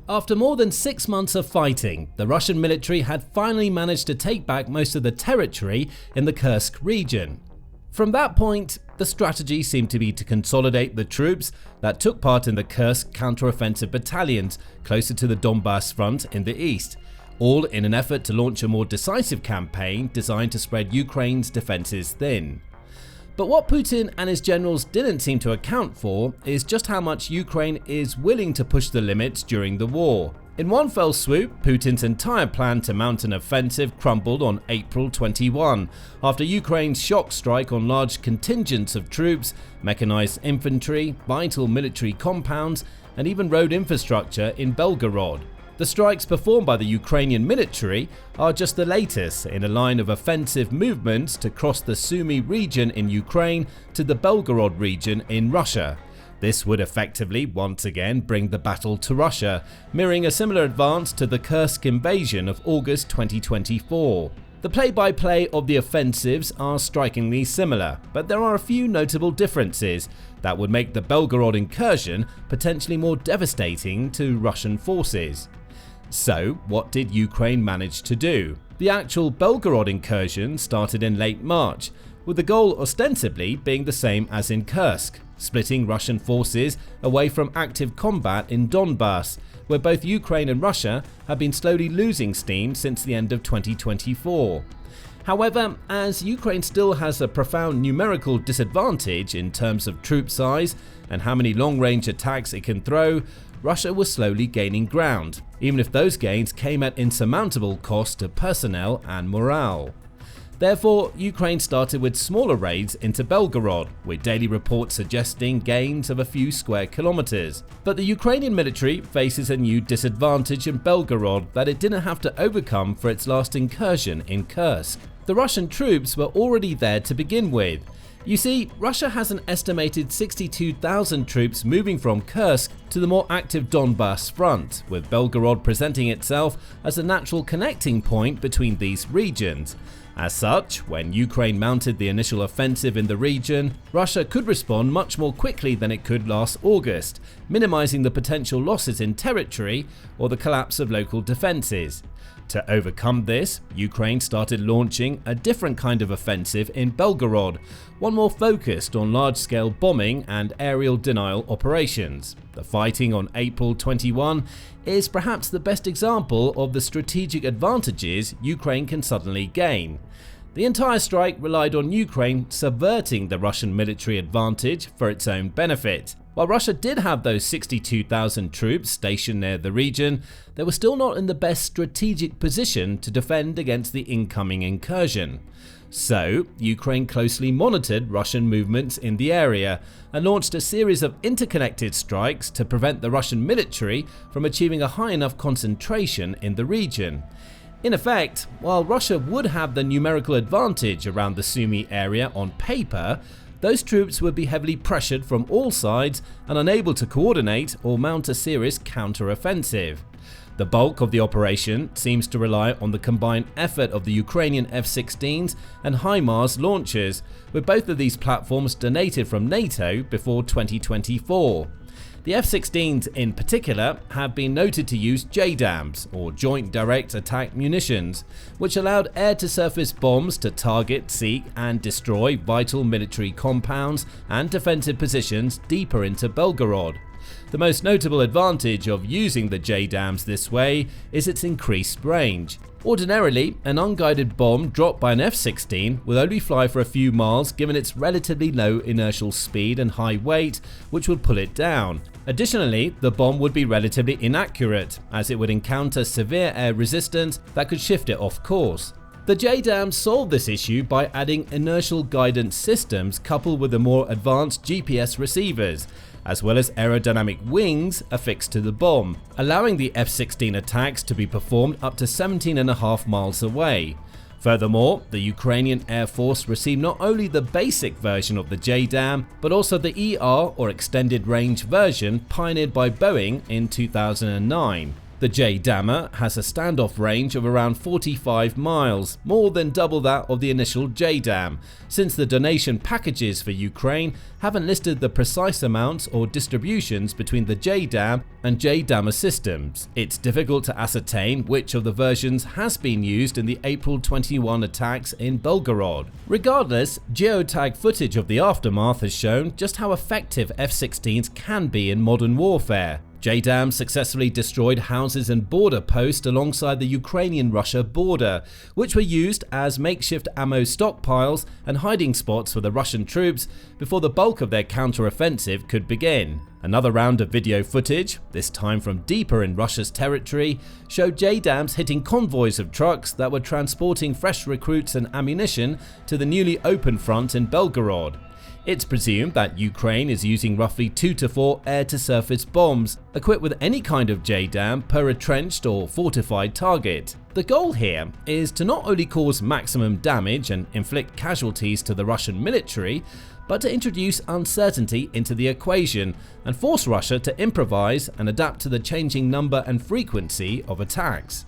After more than 6 months of fighting, the Russian military had finally managed to take back most of the territory in the Kursk region. From that point, the strategy seemed to be to consolidate the troops that took part in the Kursk counter-offensive battalions closer to the Donbass front in the east, all in an effort to launch a more decisive campaign designed to spread Ukraine's defenses thin. But what Putin and his generals didn't seem to account for is just how much Ukraine is willing to push the limits during the war. In one fell swoop, Putin's entire plan to mount an offensive crumbled on April 21, after Ukraine's shock strike on large contingents of troops, mechanized infantry, vital military compounds, and even road infrastructure in Belgorod. The strikes performed by the Ukrainian military are just the latest in a line of offensive movements to cross the Sumy region in Ukraine to the Belgorod region in Russia. This would effectively once again bring the battle to Russia, mirroring a similar advance to the Kursk invasion of August 2024. The play-by-play of the offensives are strikingly similar, but there are a few notable differences that would make the Belgorod incursion potentially more devastating to Russian forces. So, what did Ukraine manage to do? The actual Belgorod incursion started in late March, with the goal ostensibly being the same as in Kursk, splitting Russian forces away from active combat in Donbass, where both Ukraine and Russia have been slowly losing steam since the end of 2024. However, as Ukraine still has a profound numerical disadvantage in terms of troop size and how many long-range attacks it can throw, Russia was slowly gaining ground, even if those gains came at insurmountable cost to personnel and morale. Therefore, Ukraine started with smaller raids into Belgorod, with daily reports suggesting gains of a few square kilometers. But the Ukrainian military faces a new disadvantage in Belgorod that it didn't have to overcome for its last incursion in Kursk. The Russian troops were already there to begin with. You see, Russia has an estimated 62,000 troops moving from Kursk to the more active Donbass front, with Belgorod presenting itself as a natural connecting point between these regions. As such, when Ukraine mounted the initial offensive in the region, Russia could respond much more quickly than it could last August, minimizing the potential losses in territory or the collapse of local defenses. To overcome this, Ukraine started launching a different kind of offensive in Belgorod, one more focused on large-scale bombing and aerial denial operations. The fighting on April 21 is perhaps the best example of the strategic advantages Ukraine can suddenly gain. The entire strike relied on Ukraine subverting the Russian military advantage for its own benefit. While Russia did have those 62,000 troops stationed near the region, they were still not in the best strategic position to defend against the incoming incursion. So, Ukraine closely monitored Russian movements in the area and launched a series of interconnected strikes to prevent the Russian military from achieving a high enough concentration in the region. In effect, while Russia would have the numerical advantage around the Sumy area on paper, those troops would be heavily pressured from all sides and unable to coordinate or mount a serious counter-offensive. The bulk of the operation seems to rely on the combined effort of the Ukrainian F-16s and HIMARS launchers, with both of these platforms donated from NATO before 2024. The F-16s in particular have been noted to use JDAMs, or Joint Direct Attack Munitions, which allowed air-to-surface bombs to target, seek and destroy vital military compounds and defensive positions deeper into Belgorod. The most notable advantage of using the JDAMs this way is its increased range. Ordinarily, an unguided bomb dropped by an F-16 will only fly for a few miles given its relatively low inertial speed and high weight, which would pull it down. Additionally, the bomb would be relatively inaccurate, as it would encounter severe air resistance that could shift it off course. The JDAM solved this issue by adding inertial guidance systems coupled with the more advanced GPS receivers, as well as aerodynamic wings affixed to the bomb, allowing the F-16 attacks to be performed up to 17.5 miles away. Furthermore, the Ukrainian Air Force received not only the basic version of the JDAM, but also the ER or extended range version pioneered by Boeing in 2009. The JDAM-ER has a standoff range of around 45 miles, more than double that of the initial JDAM, since the donation packages for Ukraine haven't listed the precise amounts or distributions between the JDAM and JDAM-ER systems. It's difficult to ascertain which of the versions has been used in the April 21 attacks in Belgorod. Regardless, geotag footage of the aftermath has shown just how effective F-16s can be in modern warfare. JDAM successfully destroyed houses and border posts alongside the Ukrainian-Russia border, which were used as makeshift ammo stockpiles and hiding spots for the Russian troops before the bulk of their counter-offensive could begin. Another round of video footage, this time from deeper in Russia's territory, showed JDAMs hitting convoys of trucks that were transporting fresh recruits and ammunition to the newly opened front in Belgorod. It's presumed that Ukraine is using roughly 2 to 4 air-to-surface bombs, equipped with any kind of JDAM per entrenched or fortified target. The goal here is to not only cause maximum damage and inflict casualties to the Russian military, but to introduce uncertainty into the equation and force Russia to improvise and adapt to the changing number and frequency of attacks.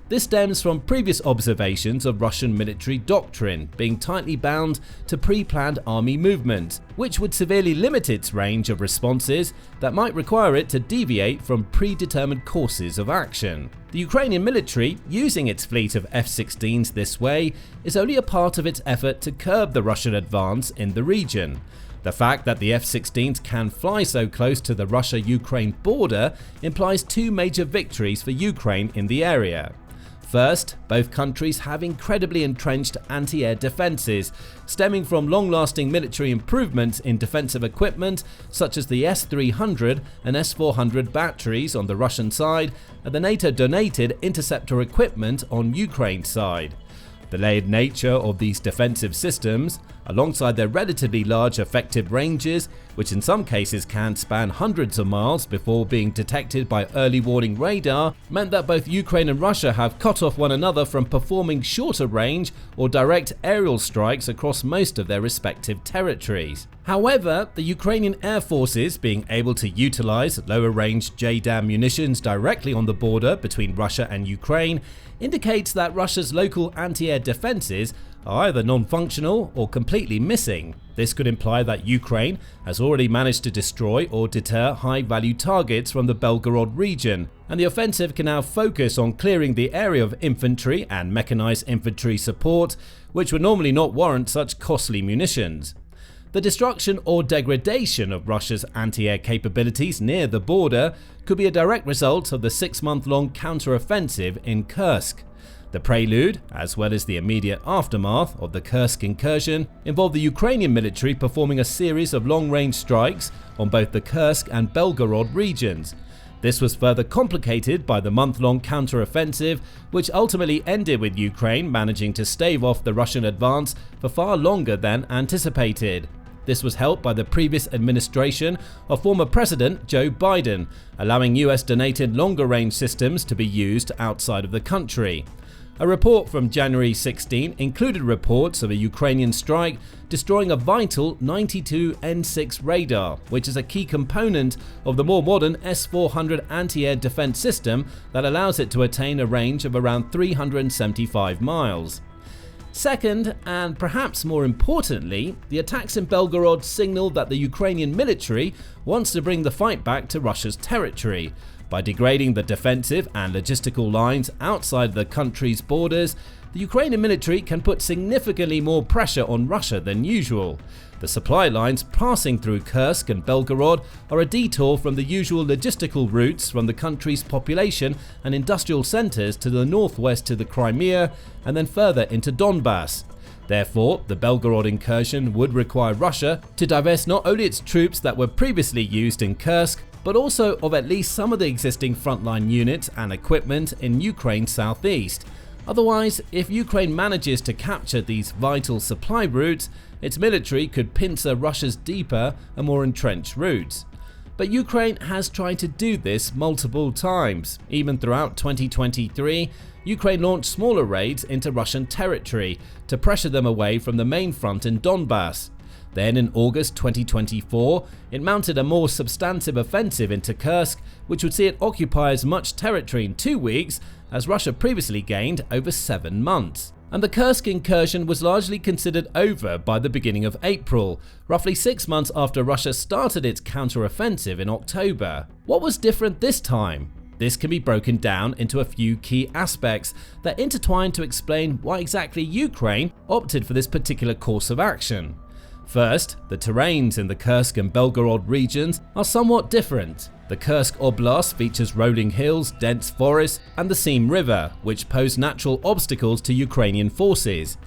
This stems from previous observations of Russian military doctrine being tightly bound to pre-planned army movement, which would severely limit its range of responses that might require it to deviate from predetermined courses of action. The Ukrainian military, using its fleet of F-16s this way, is only a part of its effort to curb the Russian advance in the region. The fact that the F-16s can fly so close to the Russia-Ukraine border implies two major victories for Ukraine in the area. First, both countries have incredibly entrenched anti-air defenses, stemming from long-lasting military improvements in defensive equipment such as the S-300 and S-400 batteries on the Russian side and the NATO-donated interceptor equipment on Ukraine's side. The layered nature of these defensive systems, alongside their relatively large effective ranges, which in some cases can span hundreds of miles before being detected by early warning radar, meant that both Ukraine and Russia have cut off one another from performing shorter range or direct aerial strikes across most of their respective territories. However, the Ukrainian air forces being able to utilize lower range JDAM munitions directly on the border between Russia and Ukraine indicates that Russia's local anti-air defenses are either non-functional or completely missing. This could imply that Ukraine has already managed to destroy or deter high-value targets from the Belgorod region, and the offensive can now focus on clearing the area of infantry and mechanized infantry support, which would normally not warrant such costly munitions. The destruction or degradation of Russia's anti-air capabilities near the border could be a direct result of the 6-month-long counter-offensive in Kursk. The prelude, as well as the immediate aftermath of the Kursk incursion, involved the Ukrainian military performing a series of long-range strikes on both the Kursk and Belgorod regions. This was further complicated by the month-long counter-offensive, which ultimately ended with Ukraine managing to stave off the Russian advance for far longer than anticipated. This was helped by the previous administration of former President Joe Biden, allowing US-donated longer-range systems to be used outside of the country. A report from January 16 included reports of a Ukrainian strike destroying a vital 92 N6 radar, which is a key component of the more modern S-400 anti-air defense system that allows it to attain a range of around 375 miles. Second, and perhaps more importantly, the attacks in Belgorod signal that the Ukrainian military wants to bring the fight back to Russia's territory. By degrading the defensive and logistical lines outside the country's borders, the Ukrainian military can put significantly more pressure on Russia than usual. The supply lines passing through Kursk and Belgorod are a detour from the usual logistical routes from the country's population and industrial centers to the northwest to the Crimea and then further into Donbass. Therefore, the Belgorod incursion would require Russia to divest not only its troops that were previously used in Kursk, but also of at least some of the existing frontline units and equipment in Ukraine's southeast. Otherwise, if Ukraine manages to capture these vital supply routes, its military could pincer Russia's deeper and more entrenched routes. But Ukraine has tried to do this multiple times. Even throughout 2023, Ukraine launched smaller raids into Russian territory to pressure them away from the main front in Donbass. Then in August 2024, it mounted a more substantive offensive into Kursk, which would see it occupy as much territory in 2 weeks as Russia previously gained over 7 months. And the Kursk incursion was largely considered over by the beginning of April, roughly 6 months after Russia started its counter-offensive in October. What was different this time? This can be broken down into a few key aspects that intertwine to explain why exactly Ukraine opted for this particular course of action. First, the terrains in the Kursk and Belgorod regions are somewhat different. The Kursk Oblast features rolling hills, dense forests, and the Seam River, which pose natural obstacles to Ukrainian forces.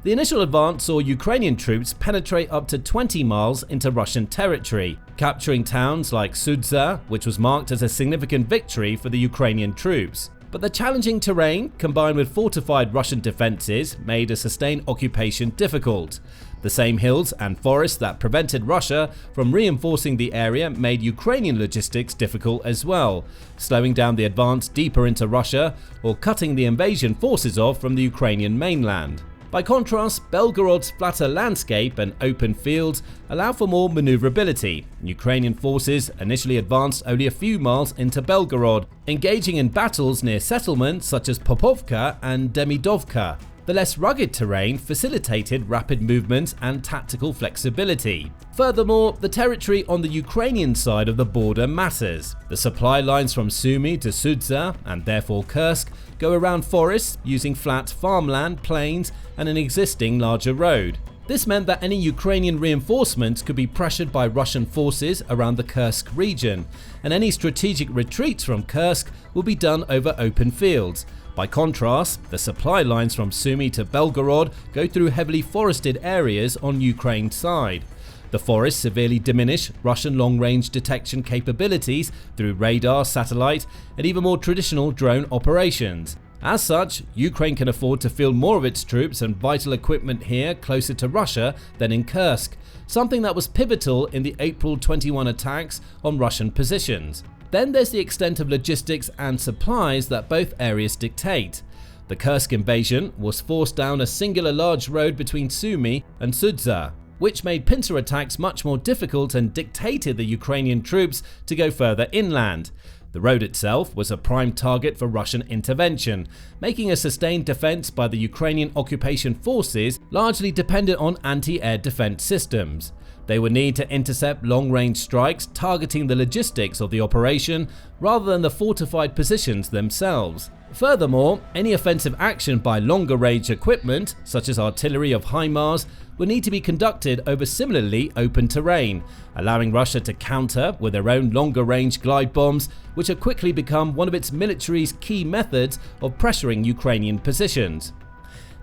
The initial advance saw Ukrainian troops penetrate up to 20 miles into Russian territory, capturing towns like Sudza, which was marked as a significant victory for the Ukrainian troops. But the challenging terrain, combined with fortified Russian defenses, made a sustained occupation difficult. The same hills and forests that prevented Russia from reinforcing the area made Ukrainian logistics difficult as well, slowing down the advance deeper into Russia or cutting the invasion forces off from the Ukrainian mainland. By contrast, Belgorod's flatter landscape and open fields allow for more maneuverability. Ukrainian forces initially advanced only a few miles into Belgorod, engaging in battles near settlements such as Popovka and Demidovka. The less rugged terrain facilitated rapid movement and tactical flexibility. Furthermore, the territory on the Ukrainian side of the border matters. The supply lines from Sumy to Sudza, and therefore Kursk, go around forests using flat farmland, plains, and an existing larger road. This meant that any Ukrainian reinforcements could be pressured by Russian forces around the Kursk region, and any strategic retreats from Kursk will be done over open fields. By contrast, the supply lines from Sumy to Belgorod go through heavily forested areas on Ukraine's side. The forests severely diminish Russian long-range detection capabilities through radar, satellite, and even more traditional drone operations. As such, Ukraine can afford to field more of its troops and vital equipment here closer to Russia than in Kursk, something that was pivotal in the April 21 attacks on Russian positions. Then there's the extent of logistics and supplies that both areas dictate. The Kursk invasion was forced down a singular large road between Sumy and Sudza, which made pincer attacks much more difficult and dictated the Ukrainian troops to go further inland. The road itself was a prime target for Russian intervention, making a sustained defense by the Ukrainian occupation forces largely dependent on anti-air defense systems. They would need to intercept long-range strikes targeting the logistics of the operation rather than the fortified positions themselves. Furthermore, any offensive action by longer-range equipment, such as artillery of HIMARS, would need to be conducted over similarly open terrain, allowing Russia to counter with their own longer-range glide bombs, which have quickly become one of its military's key methods of pressuring Ukrainian positions.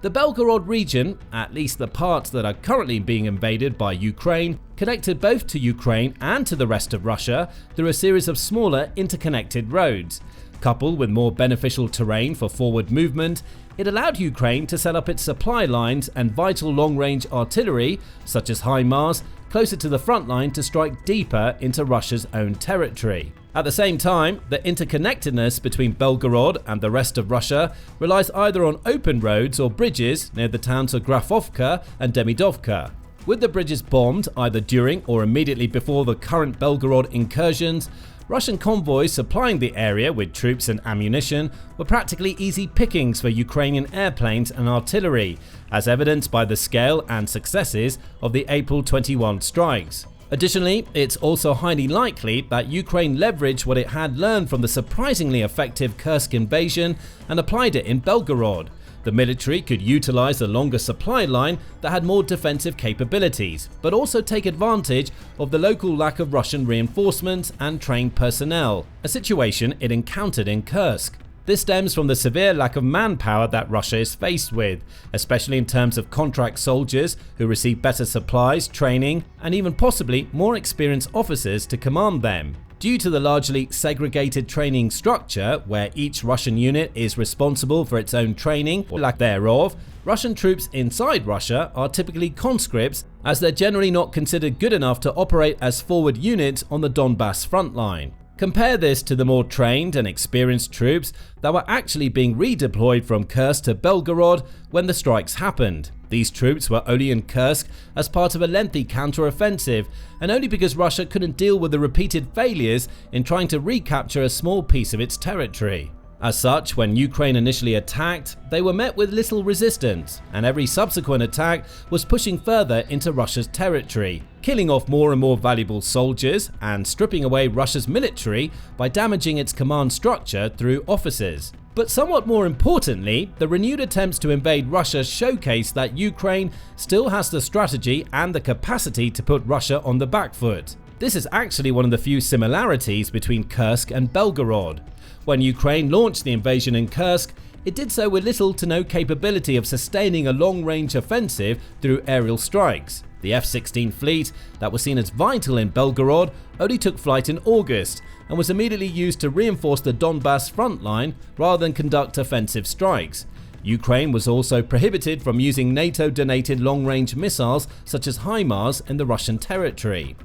The Belgorod region, at least the parts that are currently being invaded by Ukraine, connected both to Ukraine and to the rest of Russia through a series of smaller interconnected roads. Coupled with more beneficial terrain for forward movement, it allowed Ukraine to set up its supply lines and vital long-range artillery, such as HIMARS, closer to the front line to strike deeper into Russia's own territory. At the same time, the interconnectedness between Belgorod and the rest of Russia relies either on open roads or bridges near the towns of Grafovka and Demidovka. With the bridges bombed either during or immediately before the current Belgorod incursions, Russian convoys supplying the area with troops and ammunition were practically easy pickings for Ukrainian airplanes and artillery, as evidenced by the scale and successes of the April 21 strikes. Additionally, it's also highly likely that Ukraine leveraged what it had learned from the surprisingly effective Kursk invasion and applied it in Belgorod. The military could utilize a longer supply line that had more defensive capabilities, but also take advantage of the local lack of Russian reinforcements and trained personnel, a situation it encountered in Kursk. This stems from the severe lack of manpower that Russia is faced with, especially in terms of contract soldiers who receive better supplies, training, and even possibly more experienced officers to command them. Due to the largely segregated training structure, where each Russian unit is responsible for its own training or lack thereof, Russian troops inside Russia are typically conscripts, as they're generally not considered good enough to operate as forward units on the Donbass front line. Compare this to the more trained and experienced troops that were actually being redeployed from Kursk to Belgorod when the strikes happened. These troops were only in Kursk as part of a lengthy counter-offensive, and only because Russia couldn't deal with the repeated failures in trying to recapture a small piece of its territory. As such, when Ukraine initially attacked, they were met with little resistance, and every subsequent attack was pushing further into Russia's territory, killing off more and more valuable soldiers and stripping away Russia's military by damaging its command structure through officers. But somewhat more importantly, the renewed attempts to invade Russia showcase that Ukraine still has the strategy and the capacity to put Russia on the back foot. This is actually one of the few similarities between Kursk and Belgorod. When Ukraine launched the invasion in Kursk, it did so with little to no capability of sustaining a long-range offensive through aerial strikes. The F-16 fleet, that was seen as vital in Belgorod, only took flight in August and was immediately used to reinforce the Donbass front line rather than conduct offensive strikes. Ukraine was also prohibited from using NATO-donated long-range missiles such as HIMARS in the Russian territory.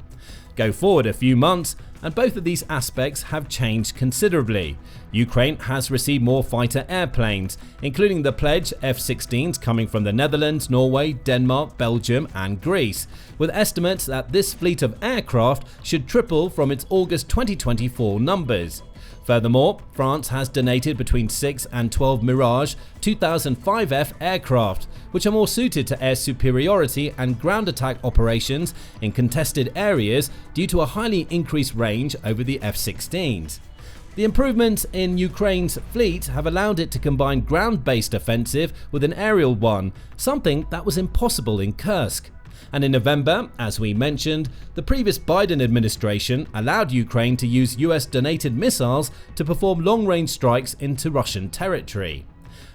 Go forward a few months, and both of these aspects have changed considerably. Ukraine has received more fighter airplanes, including the pledge F-16s coming from the Netherlands, Norway, Denmark, Belgium and Greece, with estimates that this fleet of aircraft should triple from its August 2024 numbers. Furthermore, France has donated between 6 and 12 Mirage 2005F aircraft, which are more suited to air superiority and ground attack operations in contested areas due to a highly increased range over the F-16s. The improvements in Ukraine's fleet have allowed it to combine ground-based offensive with an aerial one, something that was impossible in Kursk. And in November, as we mentioned, the previous Biden administration allowed Ukraine to use US-donated missiles to perform long-range strikes into Russian territory.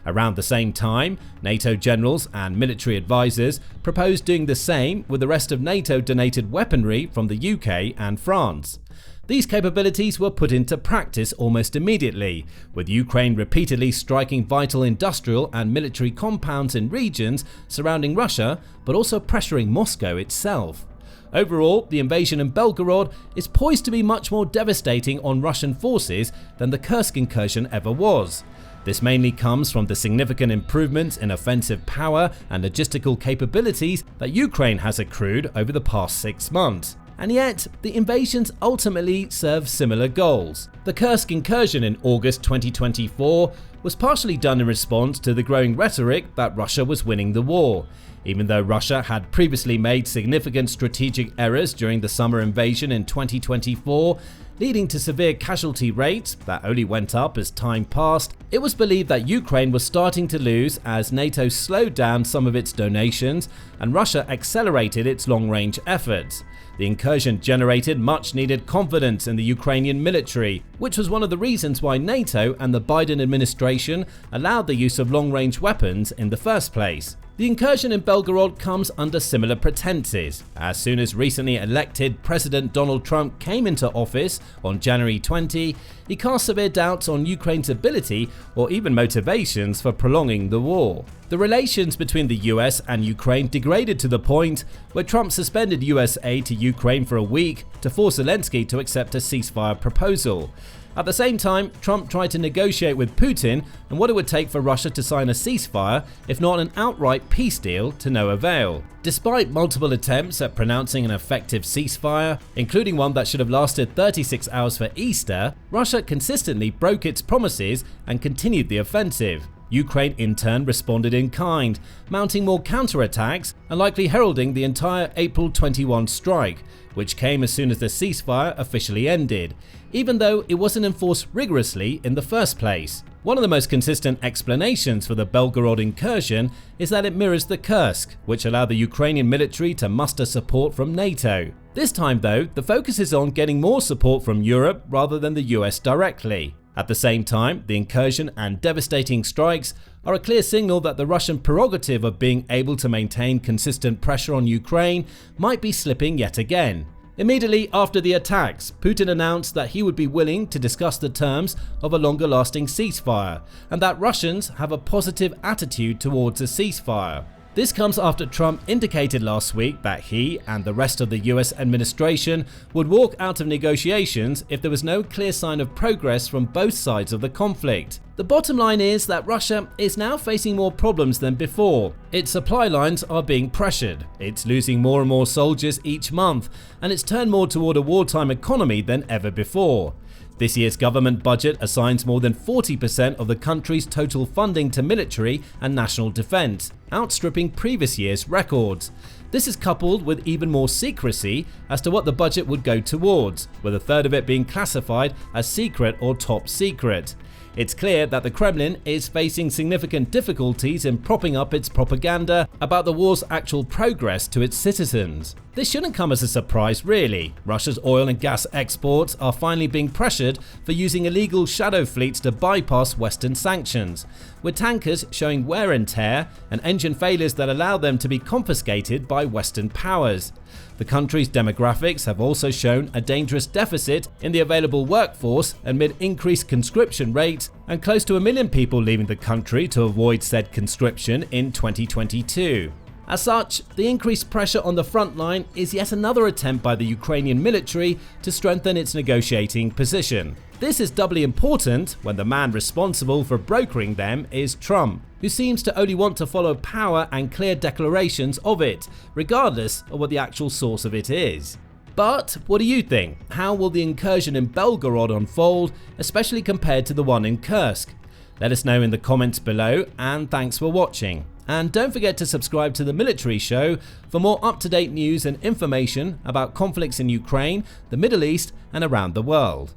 Around the same time, NATO generals and military advisors proposed doing the same with the rest of NATO-donated weaponry from the UK and France. These capabilities were put into practice almost immediately, with Ukraine repeatedly striking vital industrial and military compounds in regions surrounding Russia, but also pressuring Moscow itself. Overall, the invasion in Belgorod is poised to be much more devastating on Russian forces than the Kursk incursion ever was. This mainly comes from the significant improvements in offensive power and logistical capabilities that Ukraine has accrued over the past 6 months. And yet, the invasions ultimately serve similar goals. The Kursk incursion in August 2024 was partially done in response to the growing rhetoric that Russia was winning the war. Even though Russia had previously made significant strategic errors during the summer invasion in 2024, leading to severe casualty rates that only went up as time passed, it was believed that Ukraine was starting to lose as NATO slowed down some of its donations and Russia accelerated its long-range efforts. The incursion generated much-needed confidence in the Ukrainian military, which was one of the reasons why NATO and the Biden administration allowed the use of long-range weapons in the first place. The incursion in Belgorod comes under similar pretenses. As soon as recently elected President Donald Trump came into office on January 20, he cast severe doubts on Ukraine's ability or even motivations for prolonging the war. The relations between the US and Ukraine degraded to the point where Trump suspended US aid to Ukraine for a week to force Zelensky to accept a ceasefire proposal. At the same time, Trump tried to negotiate with Putin on what it would take for Russia to sign a ceasefire, if not an outright peace deal, to no avail. Despite multiple attempts at pronouncing an effective ceasefire, including one that should have lasted 36 hours for Easter, Russia consistently broke its promises and continued the offensive. Ukraine in turn responded in kind, mounting more counterattacks and likely heralding the entire April 21 strike, which came as soon as the ceasefire officially ended, even though it wasn't enforced rigorously in the first place. One of the most consistent explanations for the Belgorod incursion is that it mirrors the Kursk, which allowed the Ukrainian military to muster support from NATO. This time though, the focus is on getting more support from Europe rather than the US directly. At the same time, the incursion and devastating strikes are a clear signal that the Russian prerogative of being able to maintain consistent pressure on Ukraine might be slipping yet again. Immediately after the attacks, Putin announced that he would be willing to discuss the terms of a longer-lasting ceasefire, and that Russians have a positive attitude towards a ceasefire. This comes after Trump indicated last week that he and the rest of the US administration would walk out of negotiations if there was no clear sign of progress from both sides of the conflict. The bottom line is that Russia is now facing more problems than before. Its supply lines are being pressured, it's losing more and more soldiers each month, and it's turned more toward a wartime economy than ever before. This year's government budget assigns more than 40% of the country's total funding to military and national defense, outstripping previous year's records. This is coupled with even more secrecy as to what the budget would go towards, with a third of it being classified as secret or top secret. It's clear that the Kremlin is facing significant difficulties in propping up its propaganda about the war's actual progress to its citizens. This shouldn't come as a surprise really. Russia's oil and gas exports are finally being pressured for using illegal shadow fleets to bypass Western sanctions, with tankers showing wear and tear and engine failures that allow them to be confiscated by Western powers. The country's demographics have also shown a dangerous deficit in the available workforce amid increased conscription rates and close to 1 million people leaving the country to avoid said conscription in 2022. As such, the increased pressure on the front line is yet another attempt by the Ukrainian military to strengthen its negotiating position. This is doubly important when the man responsible for brokering them is Trump, who seems to only want to follow power and clear declarations of it, regardless of what the actual source of it is. But what do you think? How will the incursion in Belgorod unfold, especially compared to the one in Kursk? Let us know in the comments below, and thanks for watching. And don't forget to subscribe to The Military Show for more up-to-date news and information about conflicts in Ukraine, the Middle East, and around the world.